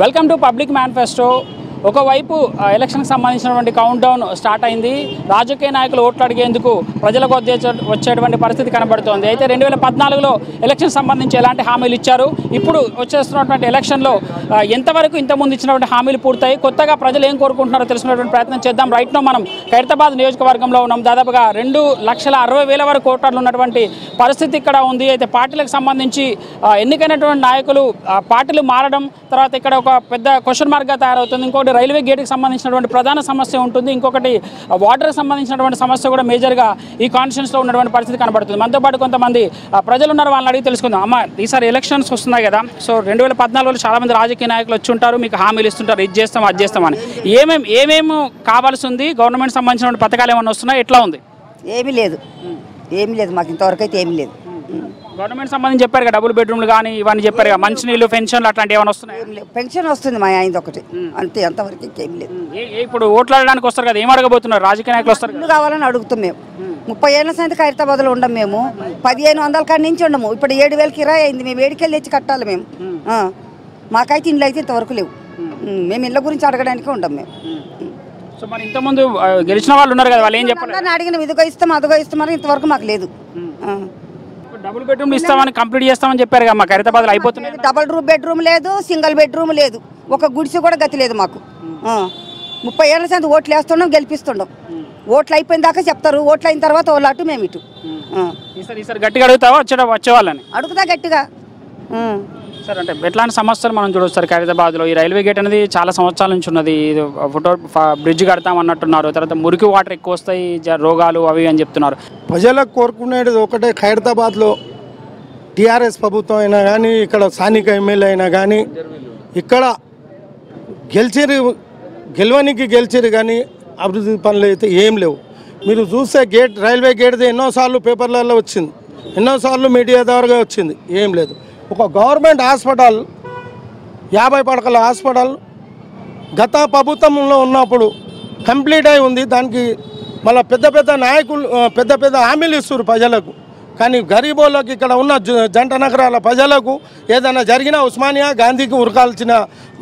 Welcome to public manifesto. ఒకవైపు ఎలక్షన్కి సంబంధించినటువంటి కౌంట్ డౌన్ స్టార్ట్ అయింది. రాజకీయ నాయకులు ఓట్లు అడిగేందుకు ప్రజలకు వచ్చేటువంటి పరిస్థితి కనబడుతోంది. అయితే 2014లో ఎలక్షన్ సంబంధించి ఎలాంటి హామీలు ఇచ్చారు, ఇప్పుడు వచ్చేస్తున్నటువంటి ఎలక్షన్లో ఎంతవరకు ఇంతకుముందు ఇచ్చినటువంటి హామీలు పూర్తయి కొత్తగా ప్రజలు ఏం కోరుకుంటున్నారో తెలుసుకునేటువంటి ప్రయత్నం చేద్దాం. రైట్నో మనం ఖైరతాబాద్ నియోజకవర్గంలో ఉన్నాం. దాదాపుగా 2,60,000 వరకు ఓటర్లు ఉన్నటువంటి పరిస్థితి ఇక్కడ ఉంది. అయితే పార్టీలకు సంబంధించి ఎన్నికైనటువంటి నాయకులు పార్టీలు మారడం తర్వాత ఇక్కడ ఒక పెద్ద క్వశ్చన్ మార్క్గా తయారవుతుంది. ఇంకోటి రైల్వే గేట్కి సంబంధించినటువంటి ప్రధాన సమస్య ఉంటుంది. ఇంకొకటి వాటర్కి సంబంధించినటువంటి సమస్య కూడా మేజర్గా ఈ కాన్స్టిట్యూన్సీలో ఉన్నటువంటి పరిస్థితి కనబడుతుంది. మనతో పాటు కొంతమంది ప్రజలు ఉన్నారు, వాళ్ళని అడిగి తెలుసుకుందాం. అమ్మ, ఈసారి ఎలక్షన్స్ వస్తున్నాయి కదా, సో 2014లో చాలామంది రాజకీయ నాయకులు వచ్చి ఉంటారు, మీకు హామీలు ఇస్తుంటారు, ఇది చేస్తాం అది చేస్తామని. ఏమేమి కావాల్సి ఉంది? గవర్నమెంట్ సంబంధించిన పథకాలు ఏమైనా వస్తున్నాయి? ఎట్లా ఉంది? ఏమీ లేదు మాకు ఇంతవరకు అయితే ఏమీ లేదు. గవర్నమెంట్ సంబంధించి చెప్పారు కదా, డబుల్ బెడ్రూమ్లు కానీ ఇవన్నీ చెప్పారు కదా, మంచినీళ్ళు పెన్షన్లు అట్లాంటి ఏమైనా వస్తున్నాయి? పెన్షన్ వస్తుంది మా ఆయన ఒకటి, అంతే, అంతవరకు ఇంకేం లేదు. ఇప్పుడు ఓట్లు అడగడానికి వస్తారు కదా, ఏం అడగబోతున్నారు? రాజకీయ నాయకులు వస్తారు, ఇల్లు కావాలని అడుగుతాం. మేము 30 ఏళ్ళ సంగతి ఖైరతాబాద్లో ఉండం. మేము 1500 కాడి నుంచి ఉండము. ఇప్పుడు 7,000 కిరాయి అయింది. మేము 7,000 తెచ్చి కట్టాలి. మేము మాకైతే ఇండ్లు అయితే ఇంతవరకు లేవు. మేము ఇళ్ళ గురించి అడగడానికి ఉండం మేము. సో మరి ఇంతకుముందు గెలిచిన వాళ్ళు ఉన్నారు కదా, వాళ్ళు ఏం చెప్పారు? అడిగిన ఇదిగో ఇస్తాం అదిగో ఇస్తామని ఇంతవరకు మాకు లేదు. డబుల్ బెడ్రూమ్ ఇస్తామని కంప్లీట్ చేస్తామని చెప్పారు కదా, మా ఖైరతాబాద్లో అయిపోతుంది. డబుల్ బెడ్రూమ్ లేదు, సింగిల్ బెడ్రూమ్ లేదు, ఒక గుడిసె కూడా గతి లేదు మాకు. 30 ఏళ్ళ సంది ఓట్లు వేస్తున్నాం, గెలిపిస్తుండం. ఓట్లు అయిపోయిన దాకా చెప్తారు, ఓట్లు అయిన తర్వాత వాళ్ళు అటు మేము ఇటు. ఈసారి గట్టిగా అడుగుతావా వచ్చేవాళ్ళని? అడుగుతా గట్టిగా. సార్, అంటే ఎట్లాంటి సమస్యలు మనం చూడవచ్చు సార్ ఖైరతాబాద్లో? ఈ రైల్వే గేట్ అనేది చాలా సంవత్సరాల నుంచి ఉన్నది. ఫుట్ బ్రిడ్జ్ కడతాం అన్నట్టున్నారు, తర్వాత మురికి వాటర్ ఎక్కువ వస్తాయి, రోగాలు అవి అని చెప్తున్నారు. ప్రజలకు కోరుకునేది ఒకటే, ఖైరతాబాద్లో టీఆర్ఎస్ ప్రభుత్వం అయినా కానీ, ఇక్కడ స్థానిక ఎమ్మెల్యే అయినా కానీ, ఇక్కడ గెలిచిరు కానీ అభివృద్ధి పనులు అయితే ఏం లేవు. మీరు చూస్తే రైల్వే గేట్ది ఎన్నోసార్లు పేపర్లలో వచ్చింది, ఎన్నోసార్లు మీడియా ద్వారా వచ్చింది, ఏం లేదు. ఒక గవర్నమెంట్ హాస్పిటల్ 50 పడకల హాస్పిటల్ గత ప్రభుత్వంలో ఉన్నప్పుడు కంప్లీట్ అయి ఉంది. దానికి మళ్ళీ పెద్ద నాయకులు పెద్ద హామీలు ఇస్తారు ప్రజలకు. కానీ గరీబోళ్ళకి, ఇక్కడ ఉన్న జంట నగరాల ప్రజలకు ఏదైనా జరిగినా ఉస్మానియా గాంధీకి ఉరకాల్సిన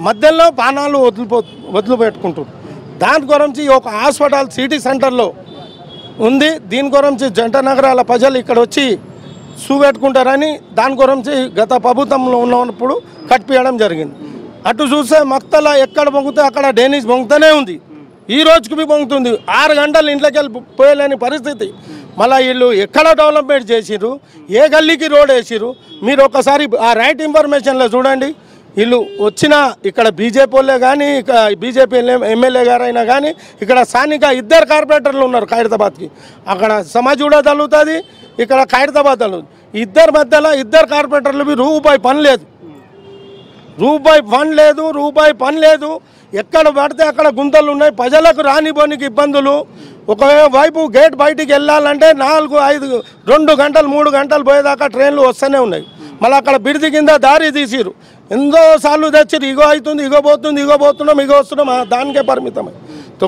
మధ్యలో ప్రాణాలు వదిలిపెట్టుకుంటారు. దాని గురించి ఒక హాస్పిటల్ సిటీ సెంటర్లో ఉంది. దీని గురించి జంట నగరాల ప్రజలు ఇక్కడ వచ్చి చూపెట్టుకుంటారని దాని గురించి గత ప్రభుత్వంలో ఉన్నప్పుడు కట్టిపియడం జరిగింది. అటు చూస్తే మక్తల ఎక్కడ పొంగితే అక్కడ డ్రైనేజ్ పొంగుతూనే ఉంది. ఈ రోజుకి పొంగుతుంది. 6 గంటలు ఇంట్లోకి వెళ్ళి పోయలేని పరిస్థితి. మళ్ళీ వీళ్ళు ఎక్కడ డెవలప్మెంట్ చేసిర్రు, ఏ గల్లీకి రోడ్ వేసిర్రు, మీరు ఒకసారి ఆ రైట్ ఇన్ఫర్మేషన్లో చూడండి. వీళ్ళు వచ్చిన ఇక్కడ బీజేపీ వాళ్ళే కానీ, ఇక బీజేపీ ఎమ్మెల్యే గారైనా కానీ, ఇక్కడ స్థానిక 2 కార్పొరేటర్లు ఉన్నారు ఖైరతాబాద్కి. అక్కడ సమాజ్ కూడా తగులుతుంది, ఇక్కడ ఖైరతాబాద్ తగులుతుంది. 2 మధ్యలో 2 కార్పొరేటర్లు రూపాయి పని లేదు. ఎక్కడ పడితే అక్కడ గుంతలు ఉన్నాయి. ప్రజలకు రానిపోనికి ఇబ్బందులు. ఒకవైపు గేట్ బయటికి వెళ్ళాలంటే 2 గంటలు 3 గంటలు పోయేదాకా ట్రైన్లు వస్తూనే ఉన్నాయి. మళ్ళీ అక్కడ బిడిది కింద దారి తీసిరు. ఎన్నోసార్లు తెచ్చిరు, ఇగో అవుతుంది, ఇగో పోతున్నాం, ఇగో వస్తున్నాం, దానికే పరిమితమై.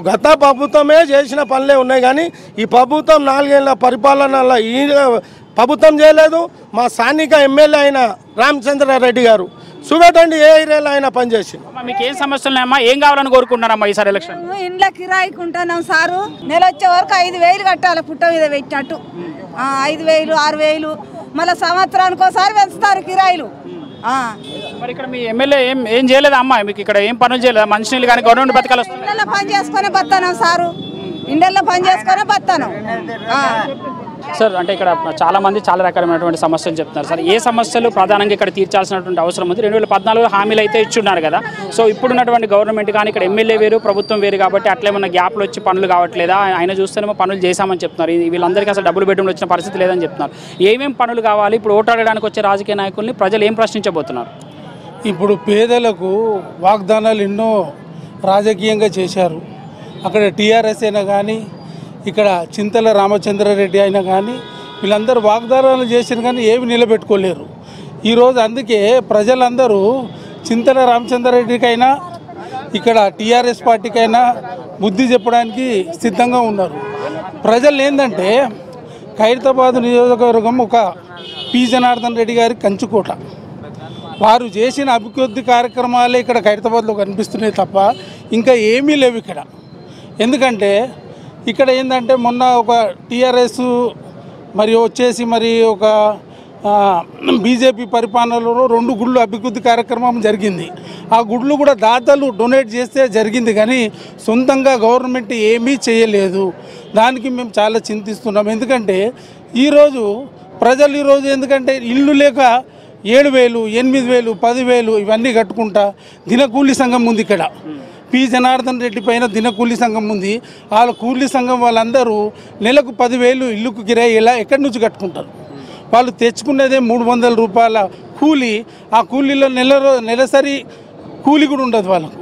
గత ప్రభుత్వమే చేసిన పనులే ఉన్నాయి కానీ ఈ ప్రభుత్వం 4 ఏళ్ళ పరిపాలనలో ఈ ప్రభుత్వం చేయలేదు. మా స్థానిక ఎమ్మెల్యే అయిన రామచంద్రారెడ్డి గారు చూపెట్టండి ఏ ఏరియాలో అయినా పనిచేసి. మీకు ఏం సమస్యలు ఉన్నాయమ్మా, ఏం కావాలని కోరుకుంటున్నారమ్మా ఈసారి ఎలక్షన్? ఇండ్ల కిరాయికి ఉంటున్నాం సారు. నెల వచ్చే వరకు 5,000 కట్టాలి, పుట్ట మీద పెట్టినట్టు. 5,000 6,000 మళ్ళీ సంవత్సరానికి ఒకసారి పెంచుతారు కిరాయిలు. మరి ఇక్కడ మీ ఎమ్మెల్యే ఏం చేయలేదా అమ్మా? మీకు ఇక్కడ ఏం పనులు చేయలేదా? మంచినీళ్ళు కానీ గవర్నమెంట్ పథకాలు వస్తాయి? ఇండ్లలో పని చేసుకొని బతాను సారు, ఇండ్లలో పని చేసుకొని బతాను. సార్, అంటే ఇక్కడ చాలా రకాలైనటువంటి సమస్యలు చెప్తున్నారు సార్. ఏ సమస్యలు ప్రధానంగా ఇక్కడ తీర్చాల్సినటువంటి అవసరం ఉంది? 2014 హామీలు అయితే ఇచ్చున్నారు కదా, సో ఇప్పుడున్నటువంటి గవర్నమెంట్ కానీ ఇక్కడ ఎమ్మెల్యే వేరు ప్రభుత్వం వేరు కాబట్టి అట్లేమన్నా గ్యాప్లు వచ్చి పనులు కావట్లేదా? ఆయన చూస్తేనేమో పనులు చేశామని చెప్తున్నారు. వీళ్ళందరికీ అసలు డబుల్ బెడ్రూమ్లు వచ్చిన పరిస్థితి లేదని చెప్తున్నారు. ఏమేమి పనులు కావాలి? ఇప్పుడు ఓటాడడానికి వచ్చే రాజకీయ నాయకుల్ని ప్రజలు ఏం ప్రశ్నించబోతున్నారు? ఇప్పుడు పేదలకు వాగ్దానాలు ఎన్నో రాజకీయంగా చేశారు. అక్కడ టీఆర్ఎస్ అయినా కానీ, ఇక్కడ చింతల రామచంద్రారెడ్డి అయినా కానీ, వీళ్ళందరూ వాగ్దానాలు చేసినా కానీ ఏమి నిలబెట్టుకోలేరు. ఈరోజు అందుకే ప్రజలందరూ చింతల రామచంద్రారెడ్డికైనా, ఇక్కడ టీఆర్ఎస్ పార్టీకైనా బుద్ధి చెప్పడానికి సిద్ధంగా ఉన్నారు. ప్రజలు ఏంటంటే ఖైరతాబాద్ నియోజకవర్గం ఒక పి జనార్దన్ రెడ్డి గారి కంచుకోట. వారు చేసిన అభివృద్ధి కార్యక్రమాలే ఇక్కడ ఖైరతాబాద్లో కనిపిస్తున్నాయి తప్ప ఇంకా ఏమీ లేవు ఇక్కడ. ఎందుకంటే ఇక్కడ ఏంటంటే మొన్న ఒక టీఆర్ఎస్ మరి వచ్చేసి మరి ఒక బీజేపీ పరిపాలనలో 2 గుళ్ళు అభివృద్ధి కార్యక్రమం జరిగింది. ఆ గుళ్ళు కూడా దాతలు డొనేట్ చేస్తే జరిగింది, కానీ సొంతంగా గవర్నమెంట్ ఏమీ చేయలేదు. దానికి మేము చాలా చింతిస్తున్నాం. ఎందుకంటే ఈరోజు ప్రజలు ఎందుకంటే ఇల్లు లేక 7,000, 8,000, 10,000 ఇవన్నీ కట్టుకుంటా దినకూలి సంఘం ఉంది ఇక్కడ. పి జనార్దన్ రెడ్డి పైన దినకూలి సంఘం ఉంది. వాళ్ళ కూలీ సంఘం వాళ్ళందరూ నెలకు 10,000 ఇల్లుకు కిరాయి ఎక్కడి నుంచి కట్టుకుంటారు? వాళ్ళు తెచ్చుకునేదే 300 రూపాయల కూలీ. ఆ కూలీలో నెలసరి కూలీ కూడా ఉండదు వాళ్ళకు.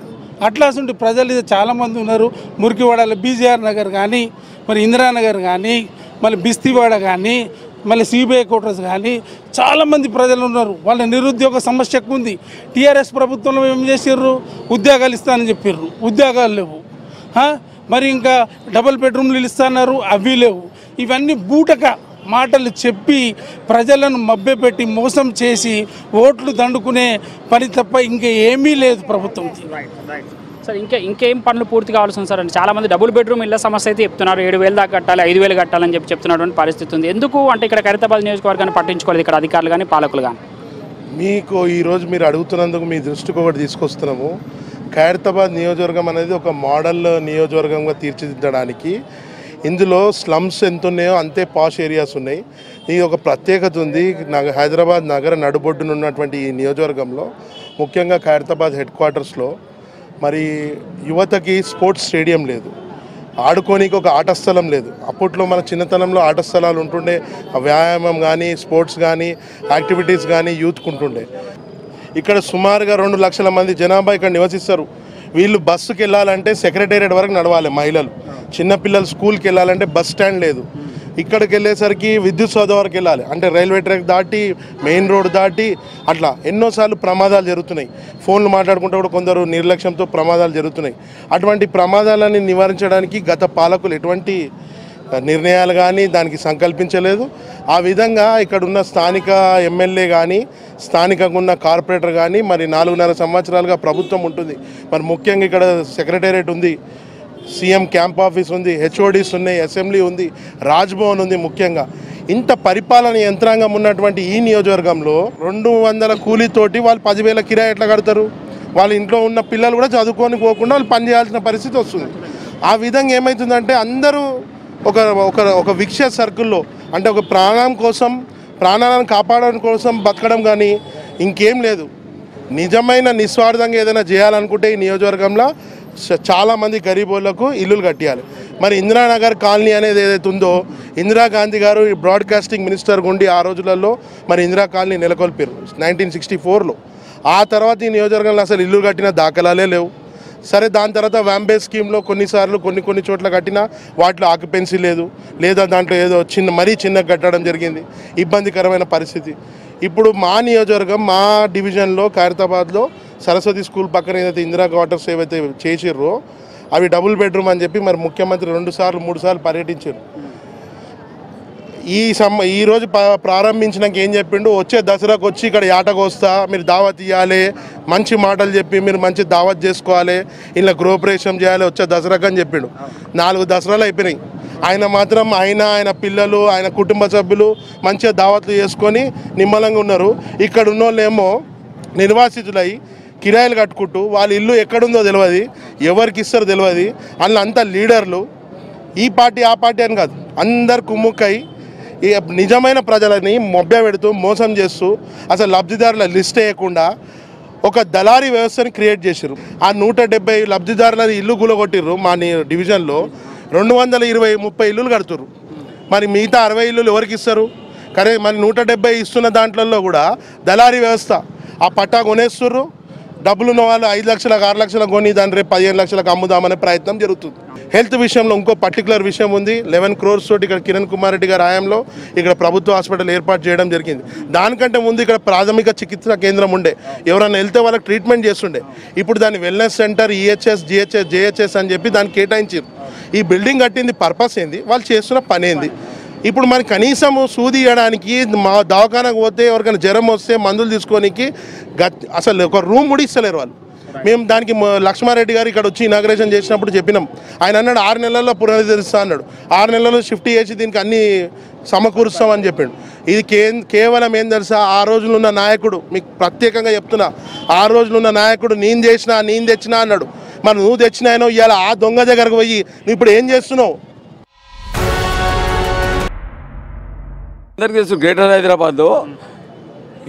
అట్లాంటి ప్రజలు చాలామంది ఉన్నారు. మురికివాడలో బీజేఆర్ నగర్ కానీ, మరి ఇందిరానగర్ కానీ, మళ్ళీ బిస్తీవాడ కానీ, మళ్ళీ సిబిఐ క్వార్టర్స్ కానీ చాలామంది ప్రజలు ఉన్నారు. వాళ్ళ నిరుద్యోగ సమస్య ఎక్కువ ఉంది. టీఆర్ఎస్ ప్రభుత్వంలో ఏం చేసారు? ఉద్యోగాలు ఇస్తానని చెప్పారు, ఉద్యోగాలు లేవు. మరి ఇంకా డబుల్ బెడ్రూమ్లు ఇస్తున్నారు, అవి లేవు. ఇవన్నీ బూటక మాటలు చెప్పి ప్రజలను మభ్యపెట్టి మోసం చేసి ఓట్లు దండుకునే పని తప్ప ఇంకా ఏమీ లేదు ప్రభుత్వం. సార్ ఇంకేం పనులు పూర్తి కావాల్సి ఉంది సార్? అంటే చాలామంది డబుల్ బెడ్రూమ్ ఇళ్ళ సమస్య అయితే చెప్తున్నారు. 7,000 దాకా కట్టాలి, 5,000 కట్టాలని చెప్తున్నటువంటి పరిస్థితి ఉంది. ఎందుకు అంటే ఇక్కడ ఖైరతాబాద్ నియోజకవర్గాన్ని పట్టించుకోలేదు ఇక్కడ అధికారులు కానీ పాలకులు కానీ? మీకు ఈరోజు మీరు అడుగుతున్నందుకు మీ దృష్టికి ఒకటి తీసుకొస్తున్నాము. ఖైరతాబాద్ నియోజకవర్గం అనేది ఒక మోడల్ నియోజకవర్గంగా తీర్చిదిద్దడానికి ఇందులో స్లమ్స్ ఎంత ఉన్నాయో అంతే పాష్ ఏరియాస్ ఉన్నాయి. ఇది ఒక ప్రత్యేకత ఉంది. హైదరాబాద్ నగర నడుబొడ్డున ఉన్నటువంటి ఈ నియోజకవర్గంలో ముఖ్యంగా ఖైరతాబాద్ హెడ్ క్వార్టర్స్లో మరి యువతకి స్పోర్ట్స్ స్టేడియం లేదు, ఆడుకోనికి ఒక ఆట స్థలం లేదు. అప్పట్లో మన చిన్నతనంలో ఆట స్థలాలు ఉంటుండే, వ్యాయామం కానీ స్పోర్ట్స్ కానీ యాక్టివిటీస్ కానీ యూత్కు ఉంటుండే. ఇక్కడ సుమారుగా 2 లక్షల మంది జనాభా ఇక్కడ నివసిస్తారు. వీళ్ళు బస్సుకి వెళ్ళాలంటే సెక్రటేరియట్ వరకు నడవాలి. మహిళలు, చిన్నపిల్లలు స్కూల్కి వెళ్ళాలంటే బస్ స్టాండ్ లేదు. ఇక్కడికి వెళ్ళేసరికి విద్యుత్ సౌధ వరకు వెళ్ళాలి, అంటే రైల్వే ట్రాక్ దాటి మెయిన్ రోడ్ దాటి అట్లా ఎన్నోసార్లు ప్రమాదాలు జరుగుతున్నాయి. ఫోన్లు మాట్లాడుకుంటే కూడా కొందరు నిర్లక్ష్యంతో ప్రమాదాలు జరుగుతున్నాయి. అటువంటి ప్రమాదాలని నివారించడానికి గత పాలకులు ఎటువంటి నిర్ణయాలు కానీ దానికి సంకల్పించలేదు. ఆ విధంగా ఇక్కడ ఉన్న స్థానిక ఎమ్మెల్యే కానీ స్థానికంగా ఉన్న కార్పొరేటర్ కానీ మరి 4.5 సంవత్సరాలుగా ప్రభుత్వం ఉంటుంది. మరి ముఖ్యంగా ఇక్కడ సెక్రటేరియట్ ఉంది, సీఎం క్యాంప్ ఆఫీస్ ఉంది, హెచ్ఓడీస్ ఉన్నాయి, అసెంబ్లీ ఉంది, రాజ్భవన్ ఉంది. ముఖ్యంగా ఇంత పరిపాలన యంత్రాంగం ఉన్నటువంటి ఈ నియోజకవర్గంలో 200 కూలీతోటి వాళ్ళు 10,000 కిరాయి ఎట్లా కడతారు? వాళ్ళ ఇంట్లో ఉన్న పిల్లలు కూడా చదువుకొని పోకుండా వాళ్ళు పని చేయాల్సిన పరిస్థితి వస్తుంది. ఆ విధంగా ఏమవుతుందంటే అందరూ ఒక విక్ష సర్కిల్లో, అంటే ఒక ప్రాణాలను కాపాడడం కోసం బతకడం కానీ ఇంకేం లేదు. నిజమైన నిస్వార్థంగా ఏదైనా చేయాలనుకుంటే ఈ నియోజకవర్గంలో చాలామంది గరీబోళ్లకు ఇల్లులు కట్టియాలి. మరి ఇందిరానగర్ కాలనీ అనేది ఏదైతే ఉందో, ఇందిరాగాంధీ గారు బ్రాడ్కాస్టింగ్ మినిస్టర్ గుండి ఆ రోజులలో మరి ఇందిరా కాలనీ నెలకొల్పారు 1964లో. ఆ తర్వాత ఈ నియోజకవర్గంలో అసలు ఇల్లు కట్టిన దాఖలాలే లేవు. సరే, దాని తర్వాత వ్యాంబే స్కీమ్లో కొన్నిసార్లు కొన్ని చోట్ల కట్టినా వాటిలో ఆక్యుపెన్సీ లేదు, లేదా దాంట్లో ఏదో మరీ చిన్నగా కట్టడం జరిగింది. ఇబ్బందికరమైన పరిస్థితి. ఇప్పుడు మా నియోజకవర్గం, మా డివిజన్లో ఖైరతాబాద్లో సరస్వతి స్కూల్ పక్కన ఏదైతే ఇందిరా క్వార్టర్స్ ఏవైతే చేసిర్రో అవి డబుల్ బెడ్రూమ్ అని చెప్పి మరి ముఖ్యమంత్రి 2 సార్లు 3 సార్లు పర్యటించారు. ఈరోజు ప్రారంభించినాక ఏం చెప్పిండు? వచ్చే దసరాకు వచ్చి ఇక్కడ యాటకు వస్తా, మీరు దావత్ ఇవ్వాలి, మంచి మాటలు చెప్పి మీరు మంచి దావత్ చేసుకోవాలి, ఇలా గృహప్రవేశం చేయాలి వచ్చే దసరాకు అని చెప్పిండు. 4 దసరాలు అయిపోయినాయి. ఆయన మాత్రం ఆయన పిల్లలు, ఆయన కుటుంబ సభ్యులు మంచిగా దావత్లు చేసుకొని నిమ్మలంగా ఉన్నారు. ఇక్కడ ఉన్న వాళ్ళేమో నిర్వాసితులై కిరాయిలు కట్టుకుంటూ వాళ్ళ ఇల్లు ఎక్కడుందో తెలియదు, ఎవరికి ఇస్తారో తెలియదు. అందులో అంతా లీడర్లు, ఈ పార్టీ ఆ పార్టీ అని కాదు, అందరు కుమ్ముక్కై ఈ నిజమైన ప్రజలని మొబ్బ పెడుతూ మోసం చేస్తూ అసలు లబ్ధిదారుల లిస్ట్ వేయకుండా ఒక దళారీ వ్యవస్థని క్రియేట్ చేసారు. ఆ 170 లబ్ధిదారులని ఇల్లు గులగొట్టిర్రు. మా డివిజన్లో 220-30 ఇల్లులు కడుతుర్రు. మరి మిగతా 60 ఇల్లులు ఎవరికి ఇస్తారు? కానీ మరి 170 ఇస్తున్న దాంట్లో కూడా దళారీ వ్యవస్థ. ఆ పట్టా కొనేస్తుర్రు, డబ్బులు ఉన్న వాళ్ళు 5 లక్షలకు 6 లక్షలకు కొని దాన్ని రేపు 15 లక్షలకు అమ్ముదామనే ప్రయత్నం జరుగుతుంది. హెల్త్ విషయంలో ఇంకో పర్టికులర్ విషయం ఉంది. 11 crores తోటి ఇక్కడ కిరణ్ కుమార్ రెడ్డి గారి హయాంలో ఇక్కడ ప్రభుత్వ హాస్పిటల్ ఏర్పాటు చేయడం జరిగింది. దానికంటే ముందు ఇక్కడ ప్రాథమిక చికిత్సా కేంద్రం ఉండే, ఎవరైనా వెళ్తే వాళ్ళకి ట్రీట్మెంట్ చేస్తుండే. ఇప్పుడు దాన్ని wellness centre, EHS, GHS, JHS అని చెప్పి దాన్ని కేటాయించారు. ఈ బిల్డింగ్ కట్టింది పర్పస్ ఏంది? వాళ్ళు చేస్తున్న పని ఏంది? ఇప్పుడు మరి కనీసం సూది ఇవ్వడానికి మా దవాఖానకు పోతే ఎవరికైనా జ్వరం వస్తే మందులు తీసుకోనికి అసలు ఒక రూమ్ కూడా ఇస్తలేరు వాళ్ళు. మేము దానికి లక్ష్మారెడ్డి గారు ఇక్కడ వచ్చి ఇనాగ్రేషన్ చేసినప్పుడు చెప్పినాం. ఆయన అన్నాడు 6 నెలల్లో పునరుద్ధరిస్తా అన్నాడు. 6 నెలల్లో షిఫ్ట్ చేసి దీనికి అన్ని సమకూరుస్తామని చెప్పాడు. ఇది కేవలం ఏం తెలుసా, ఆ రోజులు ఉన్న నాయకుడు, మీకు ప్రత్యేకంగా చెప్తున్నా, ఆ రోజులు ఉన్న నాయకుడు నేను తెచ్చినా అన్నాడు. మరి నువ్వు తెచ్చినాయనో ఇవాళ ఆ దొంగ దగ్గరకు పోయి నువ్వు ఇప్పుడు ఏం చేస్తున్నావు? అందరికీ తెలుసు, గ్రేటర్ హైదరాబాద్లో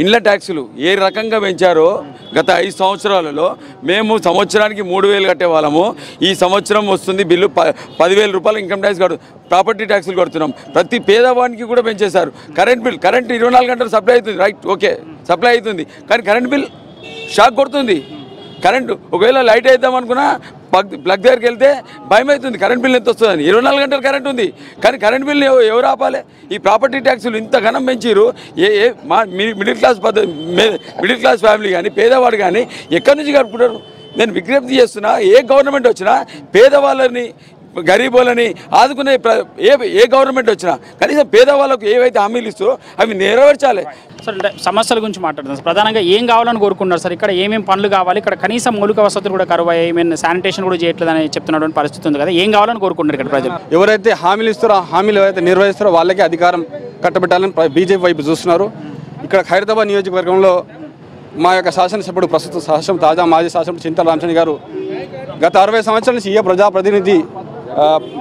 ఇండ్ల ట్యాక్సులు ఏ రకంగా పెంచారో గత 5 సంవత్సరాలలో మేము సంవత్సరానికి 3,000 కట్టేవాళ్ళము. ఈ సంవత్సరం వస్తుంది బిల్లు 10,000 రూపాయలు ఇన్కమ్ ట్యాక్స్ ప్రాపర్టీ ట్యాక్సులు కడుతున్నాం. ప్రతి పేదవానికి కూడా పెంచేశారు. కరెంట్ 24 గంటలు సప్లై అవుతుంది, రైట్, ఓకే, సప్లై అవుతుంది, కానీ కరెంట్ బిల్ షాక్ కొడుతుంది. కరెంటు ఒకవేళ లైట్ వేద్దాం అనుకున్నా ప్లగ్ దగ్గరికి వెళ్తే భయం అవుతుంది, కరెంట్ బిల్ ఎంత వస్తుందని. 24 గంటలు కరెంట్ ఉంది, కానీ కరెంట్ బిల్ ఎవరు ఆపాలి? ఈ ప్రాపర్టీ ట్యాక్సులు ఇంత ఘనం పెంచారు. మా మిడిల్ క్లాస్ ఫ్యామిలీ కానీ పేదవాడు కానీ ఎక్కడి నుంచి గడుపుకుంటారు? నేను విజ్ఞప్తి చేస్తున్నా, ఏ గవర్నమెంట్ వచ్చినా పేదవాళ్ళని గరీబులని ఆదుకునే ఏ గవర్నమెంట్ వచ్చినా కనీసం పేదవాళ్ళకు ఏవైతే హామీలు ఇస్తారో అవి నెరవేర్చాలి. సార్, అంటే సమస్యల గురించి మాట్లాడుతున్నాం. ప్రధానంగా ఏం కావాలని కోరుకున్నారు సార్? ఇక్కడ ఏమేమి పనులు కావాలి? ఇక్కడ కనీసం మౌలిక వసతులు కూడా కరువు అయ్యాయి, శానిటేషన్ కూడా చేయట్లేదని చెప్తున్నటువంటి పరిస్థితి ఉంది కదా. ఏం కావాలని కోరుకుంటున్నారు ఇక్కడ ప్రజలు? ఎవరైతే హామీలు ఇస్తారో ఆ హామీలు ఎవరైతే నిర్వహిస్తారో వాళ్ళకి అధికారం కట్టబెట్టాలని బీజేపీ వైపు చూస్తున్నారు. ఇక్కడ ఖైరతాబాద్ నియోజకవర్గంలో మా యొక్క శాసనసభ్యుడు, ప్రస్తుత తాజా మాజీ శాసనసభ్యుడు చింతల రామచంద్ర గారు గత 60 సంవత్సరాల నుంచి ఏ ప్రజాప్రతినిధి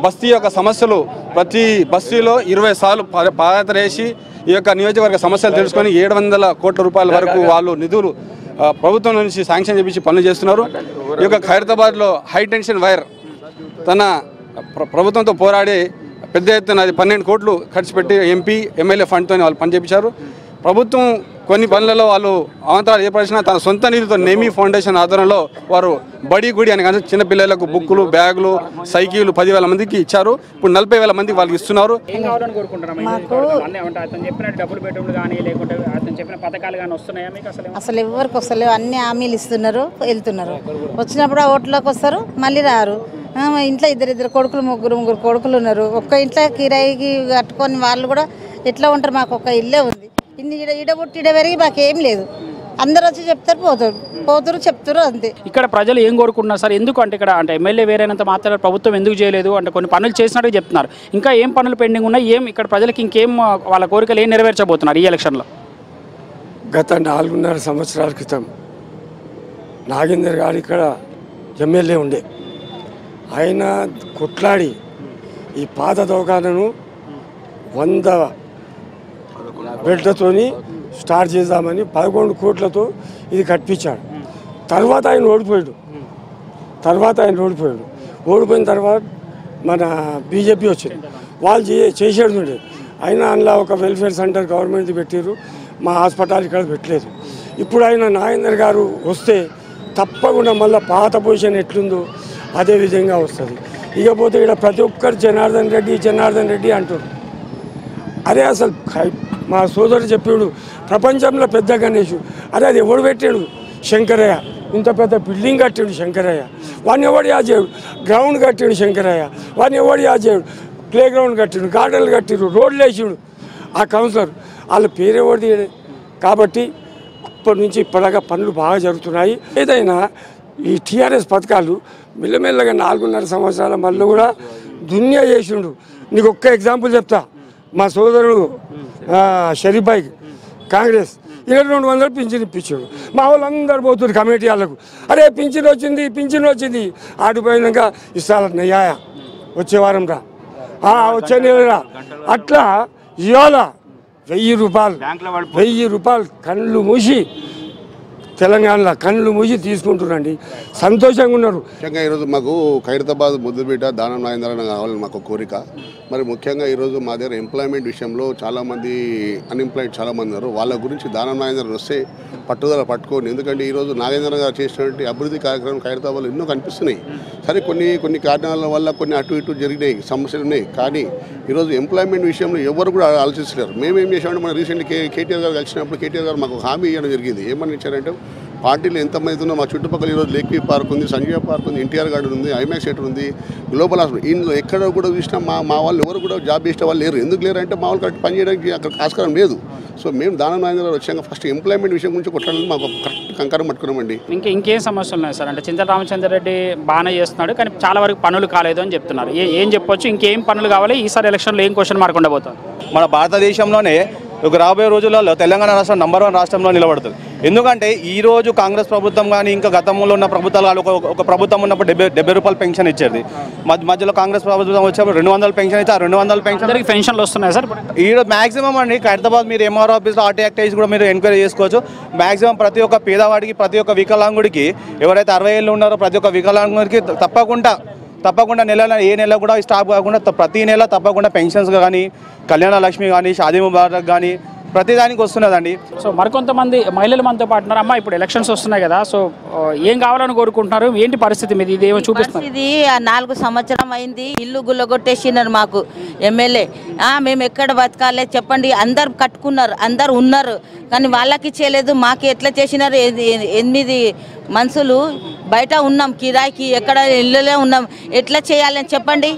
బస్తీ యొక్క సమస్యలు ప్రతి బస్తీలో 20 సార్లు పాదయాత్ర వేసి ఈ యొక్క నియోజకవర్గ సమస్యలు తెలుసుకొని 700 కోట్ల రూపాయల వరకు వాళ్ళు నిధులు ప్రభుత్వం నుంచి శాంక్షన్ చేపించి పనులు చేస్తున్నారు. ఈ యొక్క ఖైరతాబాద్లో హై టెన్షన్ వైర్ తన ప్రభుత్వంతో పోరాడి పెద్ద ఎత్తున అది 12 కోట్లు ఖర్చు పెట్టి ఎంపీ ఎమ్మెల్యే ఫండ్తో వాళ్ళు పని చేయించారు. ప్రభుత్వం కొన్ని పనులలో వాళ్ళు అవంతరాలు ఏర్పరిచిన తన సొంత నిధులతో నేమీ ఫౌండేషన్ ఆధ్వర్యంలో వారు బడి గుడి అని కానీ చిన్నపిల్లలకు బుక్కులు, బ్యాగులు, సైకిళ్ళు 10,000 మందికి ఇచ్చారు. ఇప్పుడు 40,000 మందికి వాళ్ళకి ఇస్తున్నారు. అసలు ఎవరికి వస్తలేవు, అన్ని హామీలు ఇస్తున్నారు, వెళ్తున్నారు. వచ్చినప్పుడు ఆ ఓట్లోకి వస్తారు, మళ్ళీ రారు. ఇంట్లో ఇద్దరు కొడుకులు, ముగ్గురు కొడుకులు ఉన్నారు. ఒక్క ఇంట్లో కిరాయికి కట్టుకొని వాళ్ళు కూడా ఎట్లా ఉంటారు? మాకు ఒక ఇల్లే ఉంది, ఇన్ని ఇడబుట్టి పెరిగి మాకేం లేదు. అందరూ వచ్చి చెప్తారు, పోతారు చెప్తారు, అంతే. ఇక్కడ ప్రజలు ఏం కోరుకుంటున్నారు సార్? ఎందుకు అంటే ఇక్కడ అంటే ఎమ్మెల్యే వేరైనంత మాత్రం ప్రభుత్వం ఎందుకు చేయలేదు అంటే కొన్ని పనులు చేసినట్టు చెప్తున్నారు. ఇంకా ఏం పనులు పెండింగ్ ఉన్నాయి? ఏం ఇక్కడ ప్రజలకు ఇంకేం వాళ్ళ కోరికలు ఏం నెరవేర్చబోతున్నారు ఈ ఎలక్షన్లో? గత 4.5 సంవత్సరాల క్రితం నాగేందర్ గారు ఇక్కడ ఎమ్మెల్యే ఉండే. ఆయన కొట్లాడి ఈ పాత దవాఖానను 100 బెడ్లతోని స్టార్ట్ చేద్దామని 11 కోట్లతో ఇది కట్టించాడు. తర్వాత ఆయన ఓడిపోయాడు. ఓడిపోయిన తర్వాత మన బీజేపీ వచ్చింది, వాళ్ళు చేసేది ఉండే. అయినా అందులో ఒక వెల్ఫేర్ సెంటర్ గవర్నమెంట్ పెట్టారు, మా హాస్పిటల్ ఇక్కడ పెట్టలేదు. ఇప్పుడు ఆయన నాగేందర్ గారు వస్తే తప్పకుండా మళ్ళీ పాత పొజిషన్ ఎట్లుందో అదే విధంగా వస్తుంది. ఇకపోతే ఇక్కడ ప్రతి ఒక్కరు జనార్దన్ రెడ్డి అంటారు. అదే అసలు మా సోదరుడు చెప్పాడు ప్రపంచంలో పెద్ద గణేషు. అదే అది ఎవడు పెట్టాడు? శంకరయ్య. ఇంత పెద్ద బిల్డింగ్ కట్టాడు శంకరయ్య. వాడిని ఎవడు యాద్ చేయడు? గ్రౌండ్ కట్టాడు శంకరయ్య. వాడిని ఎవడు యాద్ చేయడు? ప్లే గ్రౌండ్ కట్టాడు, గార్డెన్లు కట్టాడు, రోడ్లు వేసాడు. ఆ కౌన్సిలర్ వాళ్ళ పేరెవడు తీయడే. కాబట్టి ఇప్పటి నుంచి ఇప్పటిదాకా పనులు బాగా జరుగుతున్నాయి. ఏదైనా ఈ టీఆర్ఎస్ పథకాలు మెల్లమెల్లగా 4.5 సంవత్సరాల మళ్ళీ కూడా దునియా చేసిండు. నీకు ఒక్క ఎగ్జాంపుల్ చెప్తా. మా సోదరుడు షరీఫ్ భాయ్ కాంగ్రెస్ 200 పింఛన్ ఇప్పించాడు. మా వాళ్ళందరూ పోతుంది కమిటీ వాళ్ళకు, అరే పింఛన్ వచ్చింది ఆడిపోయినాక ఇస్తానయ్యా, వచ్చే వారం రా, వచ్చే నెల రా. అట్లా ఇవాళ 1000 రూపాయలు కళ్ళు మూసి తెలంగాణలో కళ్ళు మూసి తీసుకుంటున్నాండి. సంతోషంగా ఉన్నారు. ముఖ్యంగా ఈరోజు మాకు ఖైరతాబాద్ ముద్దుబిడ్డ దానం నాగేంద్ర కావాలని మాకు కోరిక. మరి ముఖ్యంగా ఈరోజు మా దగ్గర ఎంప్లాయ్మెంట్ విషయంలో చాలామంది అన్ఎంప్లాయిడ్ చాలామంది ఉన్నారు. వాళ్ళ గురించి దానం నాగేంద్ర వస్తే పట్టుదల పట్టుకోండి. ఎందుకంటే ఈరోజు నాగేంద్ర గారు చేసినటువంటి అభివృద్ధి కార్యక్రమం ఖైరతాబాద్లో ఎన్నో కనిపిస్తున్నాయి. సరే కొన్ని కారణాల వల్ల కొన్ని అటు ఇటు జరిగినాయి, సమస్యలు ఉన్నాయి. కానీ ఈరోజు ఎంప్లాయ్మెంట్ విషయంలో ఎవరు కూడా ఆలోచిస్తున్నారు. మేమేం చేసామంటే మన రీసెంట్లీ కేటీఆర్ గారు కలిసినప్పుడు కేటీఆర్ గారు మాకు హామీ ఇవ్వడం జరిగింది. ఏమని ఇచ్చారంటే పార్టీలు ఎంతమంది ఉన్నా మా చుట్టుపక్కల ఈరోజు లేక్వీ పార్క్ ఉంది, సంజీవ పార్క్ ఉంది, ఎన్టీఆర్ గార్డెన్ ఉంది, ఐమాక్స్ థియేటర్ ఉంది, గ్లోబల్ హాస్పిటల్. ఇందులో ఎక్కడ కూడా చూసినా మా వాళ్ళు ఎవరు కూడా జాబ్ చేసే వాళ్ళు లేరు. ఎందుకు లేరు అంటే మా వాళ్ళు కరెక్ట్ పని చేయడానికి అక్కడ ఆస్కారం లేదు. సో మేము దానం నాగేంద్ర గారు వచ్చాక ఫస్ట్ ఎంప్లాయ్మెంట్ విషయం గురించి కొట్టాలని మాకు కరెక్ట్ కంకరం పట్టుకున్నామండి. ఇంకేం సమస్యలు ఉన్నాయి సార్? అంటే చింతల రామచంద్ర రెడ్డి బాగానే చేస్తున్నాడు, కానీ చాలా వరకు పనులు కాలేదు అని చెప్తున్నారు. ఏం చెప్పొచ్చు? ఇంకేం పనులు కావాలి? ఈసారి ఎలక్షన్లో ఏం క్వశ్చన్ మార్క్ ఉండబోతుంది? మన భారతదేశంలోనే ఒక రాబోయే రోజులలో తెలంగాణ రాష్ట్రం నంబర్ 1 రాష్ట్రంలో నిలబడుతుంది. ఎందుకంటే ఈరోజు కాంగ్రెస్ ప్రభుత్వం కానీ ఇంకా గతంలో ఉన్న ప్రభుత్వాలు కానీ ఒక ప్రభుత్వం ఉన్నప్పుడు 70 రూపాయలు పెన్షన్ ఇచ్చేది. మధ్యలో కాంగ్రెస్ ప్రభుత్వం వచ్చేప్పుడు 200 పెన్షన్ ఇచ్చి ఆ 200 పెన్షన్లు వస్తున్నాయి సార్. ఈరోజు మాక్సిమం అండి హైదరాబాద్ మీరు ఎంఆర్ ఆఫీస్లో ఆర్టీ యాక్ట్ కూడా మీరు ఎంక్వైరీ చేసుకోవచ్చు. మాక్సిమం ప్రతి ఒక్క పేదవాడికి, ప్రతి ఒక్క వికలాంగుడికి, ఎవరైతే 60 ఏళ్ళు ఉన్నారో ప్రతి ఒక్క వికలాంగుడికి తప్పకుండా ఏ నెల కూడా స్టాప్ కాకుండా ప్రతి నెల తప్పకుండా పెన్షన్స్ కానీ, కళ్యాణ లక్ష్మి కానీ, షాదీ ముబారక్ కానీ ప్రతిదానికి వస్తున్నదండి. సో మరికొంతమంది మహిళలు మనతో పాటు ఉన్నారు. అమ్మ, ఇప్పుడు ఎలక్షన్స్ వస్తున్నాయి కదా, సో ఏం కావాలని కోరుకుంటున్నారు? ఏంటి పరిస్థితి మీది? ఇది ఏమో చూపిస్తున్నారు. ఇది 4 సంవత్సరం అయింది, ఇల్లు గుల్లగొట్టేసినారు మాకు ఎమ్మెల్యే. మేము ఎక్కడ బతకాలి చెప్పండి? అందరు కట్టుకున్నారు, అందరు ఉన్నారు, కానీ వాళ్ళకి చేయలేదు. మాకు ఎట్లా చేసినారు? 8 మనుషులు బయట ఉన్నాం, కిరాయికి ఎక్కడ ఇళ్ళలో ఉన్నాం, ఎట్లా చేయాలని చెప్పండి?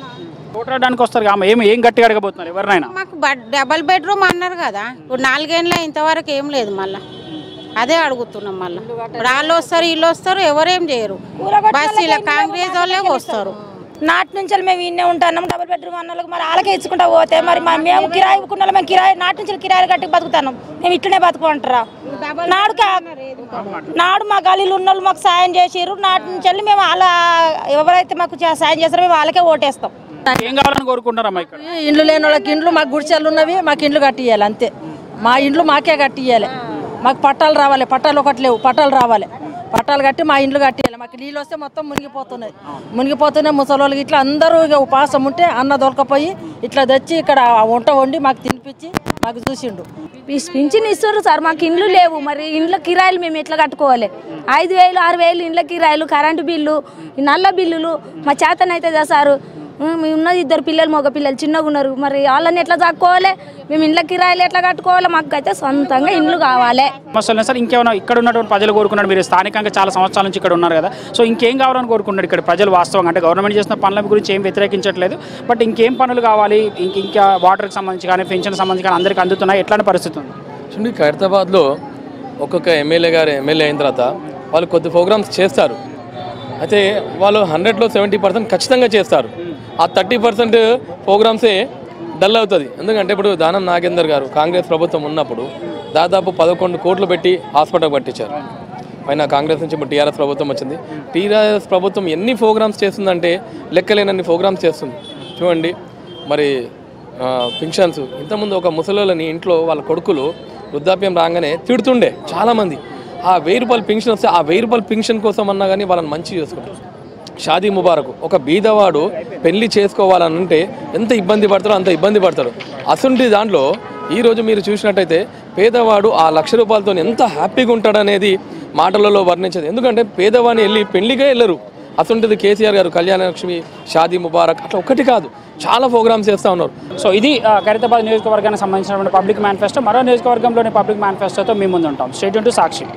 ఓట్లాడడానికి వస్తారు ఏం గట్టిగా అడగబోతున్నారు ఎవరినైనా? మాకు డబల్ బెడ్రూమ్ అన్నారు కదా, ఇప్పుడు 4 ఏళ్ళ ఇంతవరకు ఏం లేదు. మళ్ళీ అదే అడుగుతున్నాం. మళ్ళీ వాళ్ళు వస్తారు, వీళ్ళు వస్తారు, ఎవరేం చేయరు. బస్ ఇలా కాంగ్రెస్ వాళ్ళే వస్తారు. నాటి నుంచి మేము ఇన్నే ఉంటాం. డబుల్ బెడ్రూమ్ అన్న మరి వాళ్ళకే ఇచ్చుకుంటా పోతే మరి మేము కిరాయి ఇవ్వకుండా మేము కిరాయి నాటి నుంచి కిరాయిలు కట్టి బతుకుతాం. మేము ఇట్లనే బతుకుంటారా? నాడు మా గలీలు ఉన్న వాళ్ళు మాకు సాయం చేసిర్రు. నాటి నుంచి మేము అలా ఎవరైతే మాకు సాయం చేస్తారో మేము వాళ్ళకే ఓటేస్తాం. ఏం కావాలని కోరుకుంటారమ్మా? ఇక్కడ ఇండ్లు లేని వాళ్ళకి ఇండ్లు, మాకు గుడిసెలు ఉన్నవి, మాకు ఇండ్లు కట్టియాలి అంతే. మా ఇండ్లు మాకే కట్టియాలి. మాకు పట్టాలు రావాలి. పట్టాలు ఒకటి లేవు, పట్టాలు రావాలి. పట్టాలు కట్టి మా ఇండ్లు కట్టియాలి. మాకు నీళ్ళు వస్తే మొత్తం మునిగిపోతున్నాయి. ముసలోళ్ళకి ఇట్లా అందరూ ఇక ఉపాసం ఉంటే అన్న దొరకపోయి ఇట్లా తెచ్చి ఇక్కడ వంట వండి మాకు తినిపించి మాకు చూసిండు. పింఛన్ ఇస్తారు సార్, మాకు ఇండ్లు లేవు. మరి ఇండ్ల కిరాయిలు మేము ఎట్లా కట్టుకోవాలి? 5,000 6,000 ఇండ్ల కిరాయిలు, కరెంటు బిల్లు, నల్ల బిల్లులు మా చేతనైతే కదా సారు. మేము ఉన్నది 2 పిల్లలు, మగ పిల్లలు చిన్నగా ఉన్నారు. మరి వాళ్ళని ఎట్లా చాక్కోవాలి? మేము ఇండ్ల కిరాయిలు ఎట్లా కట్టుకోవాలి? మాకు అయితే సొంతంగా ఇండ్లు కావాలి. సమస్యలు సార్ ఇంకేమైనా ఇక్కడ ఉన్నటువంటి ప్రజలు కోరుకున్నారు? మీరు స్థానికంగా చాలా సంవత్సరాల నుంచి ఇక్కడ ఉన్నారు కదా, సో ఇంకేం కావాలని కోరుకుంటున్నారు ఇక్కడ ప్రజలు? వాస్తవంగా అంటే గవర్నమెంట్ చేసిన పనుల గురించి ఏం వ్యతిరేకించట్లేదు, బట్ ఇంకేం పనులు కావాలి? ఇంకా వాటర్కి సంబంధించి కానీ, పెన్షన్ సంబంధించి కానీ అందరికీ అందుతున్నాయి, ఎట్లాంటి పరిస్థితి ఉంది? చూడండి, ఖైరతాబాద్లో ఒక్కొక్క ఎమ్మెల్యే అయిన తర్వాత వాళ్ళు కొద్ది ప్రోగ్రామ్స్ చేస్తారు. అయితే వాళ్ళు 100లో 70% ఖచ్చితంగా చేస్తారు. ఆ 30% ప్రోగ్రామ్సే డల్ అవుతుంది. ఎందుకంటే ఇప్పుడు దానం నాగేందర్ గారు కాంగ్రెస్ ప్రభుత్వం ఉన్నప్పుడు దాదాపు 11 కోట్లు పెట్టి హాస్పిటల్ పట్టించారు. పైన కాంగ్రెస్ నుంచి ఇప్పుడు టీఆర్ఎస్ ప్రభుత్వం వచ్చింది. టీఆర్ఎస్ ప్రభుత్వం ఎన్ని ప్రోగ్రామ్స్ చేస్తుందంటే లెక్కలేనన్ని ప్రోగ్రామ్స్ చేస్తుంది. చూడండి, మరి పెన్షన్స్ ఇంతకుముందు ఒక ముసలోళ్ళని ఇంట్లో వాళ్ళ కొడుకులు వృద్ధాప్యం రాగానే తిడుతుండే చాలామంది. ఆ 1000 రూపాయల పెన్షన్ వస్తే ఆ 1000 రూపాయల పెన్షన్ కోసం అన్నా కానీ వాళ్ళని మంచిగా చేసుకుంటారు. షాదీ ముబారక్, ఒక బీదవాడు పెళ్లి చేసుకోవాలనంటే ఎంత ఇబ్బంది పడతారో అంత ఇబ్బంది పడతాడు. అసంటి దాంట్లో ఈరోజు మీరు చూసినట్టయితే పేదవాడు ఆ 1,00,000 రూపాయలతో ఎంత హ్యాపీగా ఉంటాడనేది మాటలలో వర్ణించదు. ఎందుకంటే పేదవాడిని వెళ్ళి పెళ్లిగా వెళ్ళరు. అసంటిది కేసీఆర్ గారు కళ్యాణ లక్ష్మి, షాదీ ముబారక్ అట్లా ఒకటి కాదు, చాలా ప్రోగ్రామ్స్ చేస్తూ ఉన్నారు. సో ఇది ఖైరతాబాద్ నియోజకవర్గానికి సంబంధించినటువంటి పబ్లిక్ మేనిఫెస్టో. మరో నియోజకవర్గంలోని పబ్లిక్ మేనిఫెస్టోతో మీ ముందు ఉంటాం. State to Sakshi.